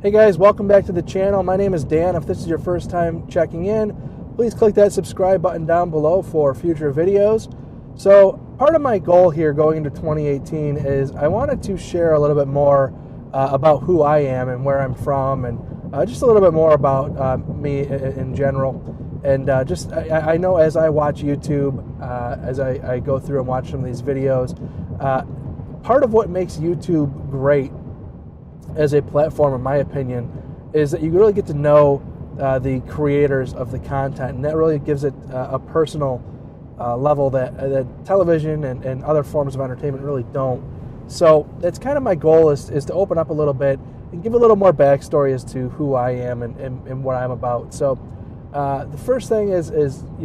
Hey guys, welcome back to the channel. My name is Dan. If this is your first time checking in, please click that subscribe button down below for future videos. So part of my goal here going into 2018 is I wanted to share a little bit more about who I am and where I'm from, and just a little bit more about me in general. And I know as I watch YouTube, as I go through and watch some of these videos, part of what makes YouTube great as a platform, in my opinion, is that you really get to know the creators of the content, and that really gives it a personal level that television and other forms of entertainment really don't. So that's kind of my goal is to open up a little bit and give a little more backstory as to who I am and what I'm about. So the first thing is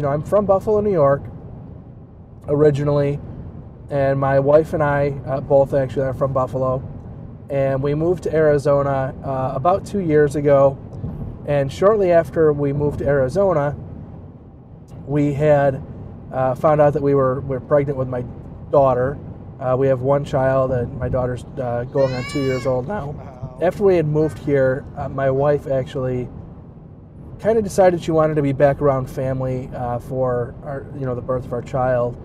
I'm from Buffalo, New York, originally, and my wife and I both actually are from Buffalo. And we moved to Arizona about 2 years ago. And shortly after we moved to Arizona, we had found out that we were pregnant with my daughter. We have one child, and my daughter's going on 2 years old now. After we had moved here, my wife actually kind of decided she wanted to be back around family for the birth of our child,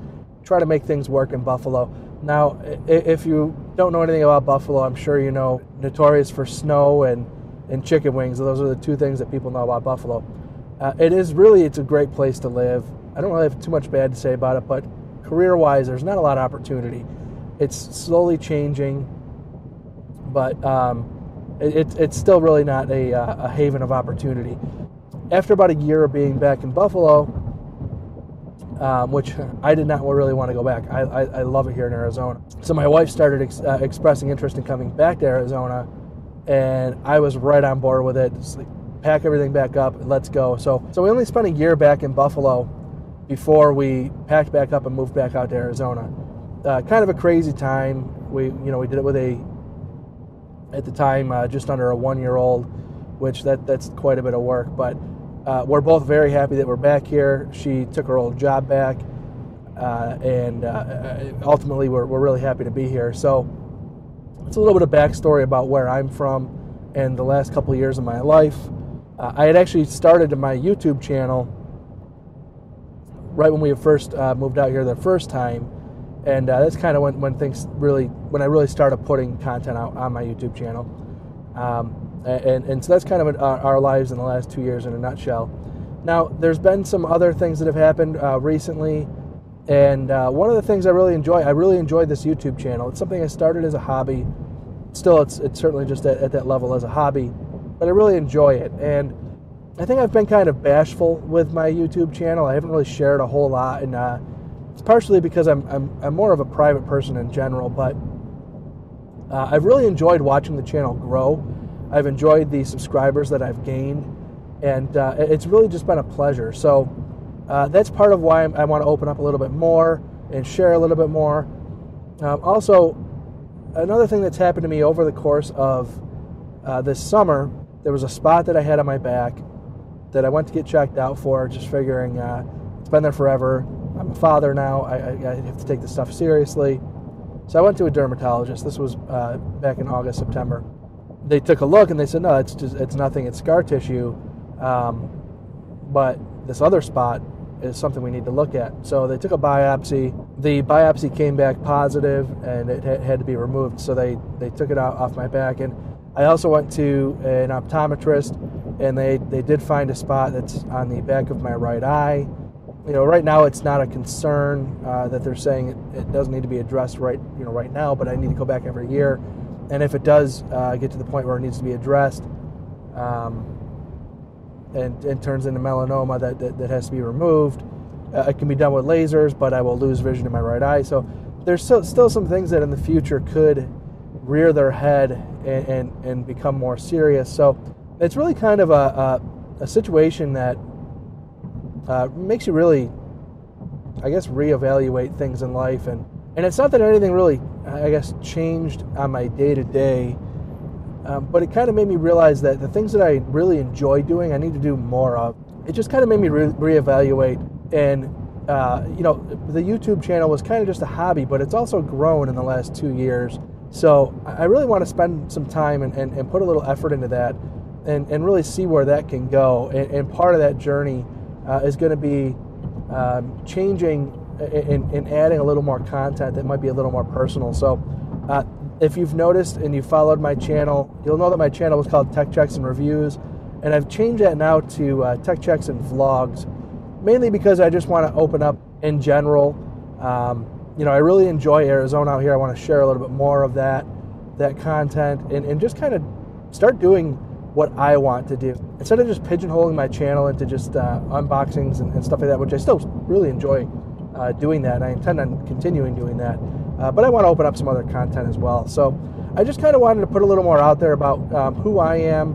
try to make things work in Buffalo. Now, if you don't know anything about Buffalo, I'm sure you know, notorious for snow and chicken wings. Those are the two things that people know about Buffalo. It's a great place to live. I don't really have too much bad to say about it, but career-wise, there's not a lot of opportunity. It's slowly changing, but it's still really not a haven of opportunity. After about a year of being back in Buffalo, which I did not really want to go back. I love it here in Arizona. So my wife started expressing interest in coming back to Arizona, and I was right on board with it. Just like, pack everything back up and let's go. So we only spent a year back in Buffalo before we packed back up and moved back out to Arizona. Kind of a crazy time. We did it with at the time, just under a 1-year-old, which that's quite a bit of work, but we're both very happy that we're back here. She took her old job back, and ultimately we're really happy to be here. So it's a little bit of backstory about where I'm from and the last couple of years of my life. I had actually started my YouTube channel right when we first moved out here the first time, and that's kind of when I really started putting content out on my YouTube channel. And so that's kind of our lives in the last 2 years in a nutshell. Now, there's been some other things that have happened recently, and one of the things I really enjoyed this YouTube channel. It's something I started as a hobby. Still, it's certainly just at that level as a hobby, but I really enjoy it. And I think I've been kind of bashful with my YouTube channel. I haven't really shared a whole lot, and it's partially because I'm more of a private person in general, but I've really enjoyed watching the channel grow. I've enjoyed the subscribers that I've gained, and it's really just been a pleasure. So that's part of why I want to open up a little bit more and share a little bit more. Also, another thing that's happened to me over the course of this summer, there was a spot that I had on my back that I went to get checked out for, just figuring it's been there forever. I'm a father now. I have to take this stuff seriously. So I went to a dermatologist. This was back in August, September. They took a look and they said, no, it's nothing, it's scar tissue, but this other spot is something we need to look at. So they took a biopsy. The biopsy came back positive, and it had to be removed. So they took it out off my back. And I also went to an optometrist, and they did find a spot that's on the back of my right eye. Right now it's not a concern that they're saying it doesn't need to be addressed right now, but I need to go back every year. And if it does get to the point where it needs to be addressed and turns into melanoma that has to be removed, it can be done with lasers, but I will lose vision in my right eye. So there's still some things that in the future could rear their head and become more serious. So it's really kind of a situation that makes you really, I guess, reevaluate things in life. And it's not that anything really, I guess, changed on my day-to-day, but it kind of made me realize that the things that I really enjoy doing, I need to do more of. It just kind of made me reevaluate. And, the YouTube channel was kind of just a hobby, but it's also grown in the last 2 years. So I really want to spend some time and put a little effort into that and really see where that can go. And part of that journey is going to be changing and adding a little more content that might be a little more personal. So if you've noticed and you followed my channel, you'll know that my channel was called Tech Checks and Reviews, and I've changed that now to Tech Checks and Vlogs, mainly because I just want to open up in general. I really enjoy Arizona out here. I want to share a little bit more of that content and just kind of start doing what I want to do. Instead of just pigeonholing my channel into just unboxings and stuff like that, which I still really enjoy doing that. I intend on continuing doing that. But I want to open up some other content as well. So I just kind of wanted to put a little more out there about who I am,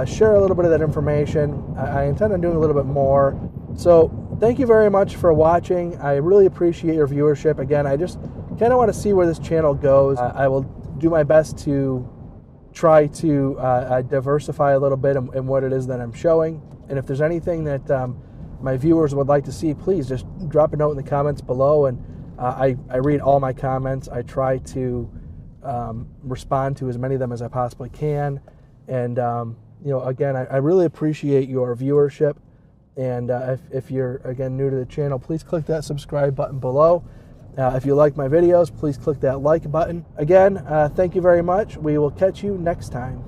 share a little bit of that information. I intend on doing a little bit more. So thank you very much for watching. I really appreciate your viewership. Again, I just kind of want to see where this channel goes. I will do my best to try to diversify a little bit in what it is that I'm showing. And if there's anything that my viewers would like to see, please just drop a note in the comments below. And I read all my comments. I try to respond to as many of them as I possibly can. And, again, I really appreciate your viewership. And if you're, again, new to the channel, please click that subscribe button below. If you like my videos, please click that like button. Again, thank you very much. We will catch you next time.